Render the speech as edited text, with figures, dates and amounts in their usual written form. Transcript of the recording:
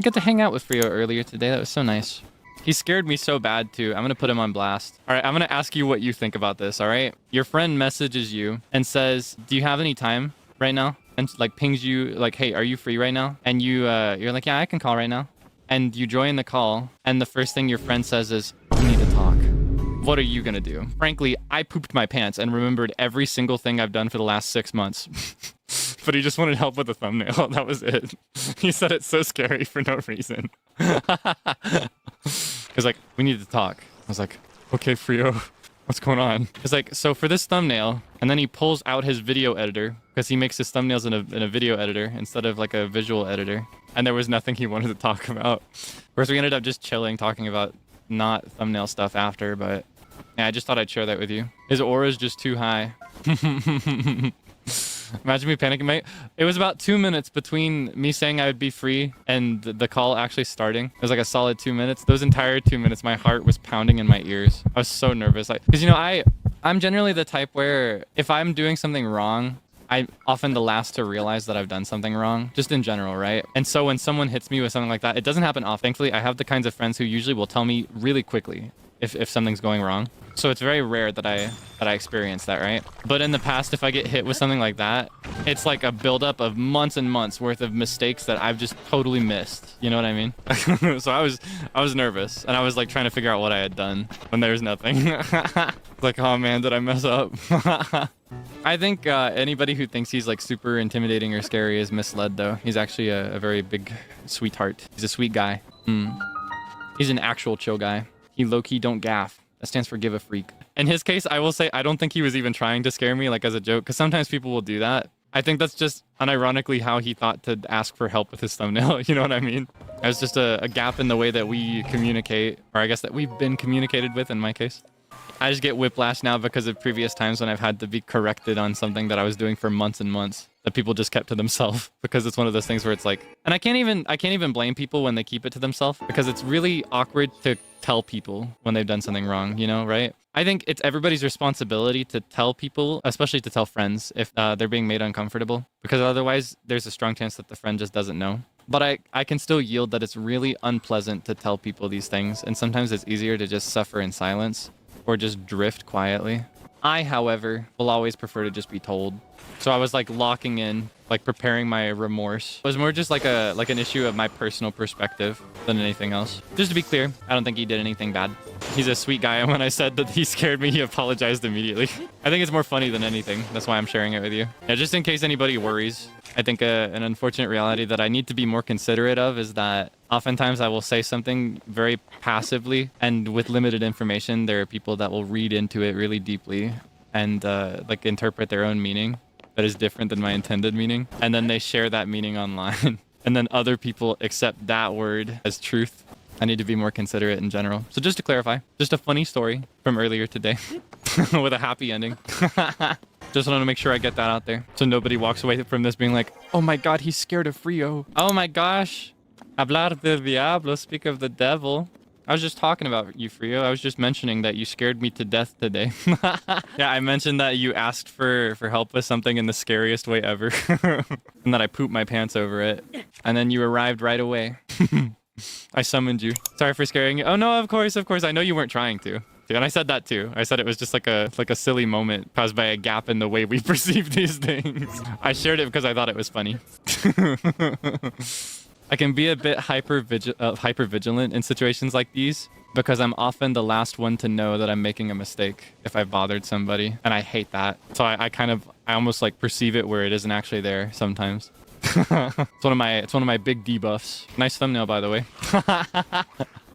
I got to hang out with Frio earlier today. That was so nice. He scared me so bad too. I'm gonna put him on blast. All right, I'm gonna ask you what you think about this. All right, your friend messages you and says, "Do you have any time right now?" And like pings you like, "Hey, are you free right now?" And you're like, "Yeah, I can call right now." And you join the call, and the first thing your friend says is, "We need to talk." What are you gonna do? Frankly, I pooped my pants and remembered every single thing I've done for the last 6 months. But he just wanted help with the thumbnail. That was it. He said it's so scary for no reason. He's like, "We need to talk." I was like, "Okay, Frio, what's going on?" He's like, "So for this thumbnail," and then he pulls out his video editor because he makes his thumbnails in a video editor instead of like a visual editor. And there was nothing he wanted to talk about. Whereas we ended up just chilling, talking about not thumbnail stuff after, but yeah, I just thought I'd share that with you. His aura is just too high. Imagine me panicking, mate. It was about 2 minutes between me saying I would be free and the call actually starting. It was like a solid 2 minutes. Those entire 2 minutes, my heart was pounding in my ears. I was so nervous. Like, because, you know, I'm generally the type where if I'm doing something wrong, I'm often the last to realize that I've done something wrong, just in general, right? And so when someone hits me with something like that, it doesn't happen often. Thankfully, I have the kinds of friends who usually will tell me really quickly if something's going wrong. So it's very rare that I experience that, right? But in the past, if I get hit with something like that, it's like a buildup of months and months worth of mistakes that I've just totally missed. You know what I mean? So I was nervous, and I was like trying to figure out what I had done when there was nothing. Like, oh man, did I mess up? I think anybody who thinks he's like super intimidating or scary is misled, though. He's actually a very big sweetheart. He's a sweet guy. He's an actual chill guy. He low-key don't gaff. That stands for give a freak. In his case, I will say I don't think he was even trying to scare me, like as a joke, because sometimes people will do that. I think that's just unironically how he thought to ask for help with his thumbnail. You know what I mean? It was just a gap in the way that we communicate, or I guess that we've been communicated with in my case. I just get whiplash now because of previous times when I've had to be corrected on something that I was doing for months and months that people just kept to themselves, because it's one of those things where it's like, and I can't even blame people when they keep it to themselves, because it's really awkward to tell people when they've done something wrong, you know, right? I think it's everybody's responsibility to tell people, especially to tell friends if they're being made uncomfortable, because otherwise there's a strong chance that the friend just doesn't know. But I can still yield that it's really unpleasant to tell people these things, and sometimes it's easier to just suffer in silence or just drift quietly. I, however, will always prefer to just be told. So I was like locking in, like preparing my remorse. It was more just like an issue of my personal perspective than anything else. Just to be clear, I don't think he did anything bad. He's a sweet guy, and when I said that he scared me, he apologized immediately. I think it's more funny than anything. That's why I'm sharing it with you. Yeah, just in case anybody worries. I think an unfortunate reality that I need to be more considerate of is that oftentimes I will say something very passively, and with limited information, there are people that will read into it really deeply and like interpret their own meaning that is different than my intended meaning. And then they share that meaning online. And then other people accept that word as truth. I need to be more considerate in general. So just to clarify, just a funny story from earlier today with a happy ending. Just wanted to make sure I get that out there so nobody walks away from this being like, "Oh my God, he's scared of Frio. Oh my gosh. Hablar del diablo, speak of the devil." I was just talking about you, Frio. I was just mentioning that you scared me to death today. Yeah, I mentioned that you asked for help with something in the scariest way ever. And that I pooped my pants over it. And then you arrived right away. I summoned you. Sorry for scaring you. Oh no, of course. I know you weren't trying to. And I said that too. I said it was just like a silly moment caused by a gap in the way we perceive these things. I shared it because I thought it was funny. I can be a bit hyper vigilant in situations like these because I'm often the last one to know that I'm making a mistake if I bothered somebody, and I hate that. So I almost like perceive it where it isn't actually there sometimes. It's one of my big debuffs. Nice thumbnail, by the way.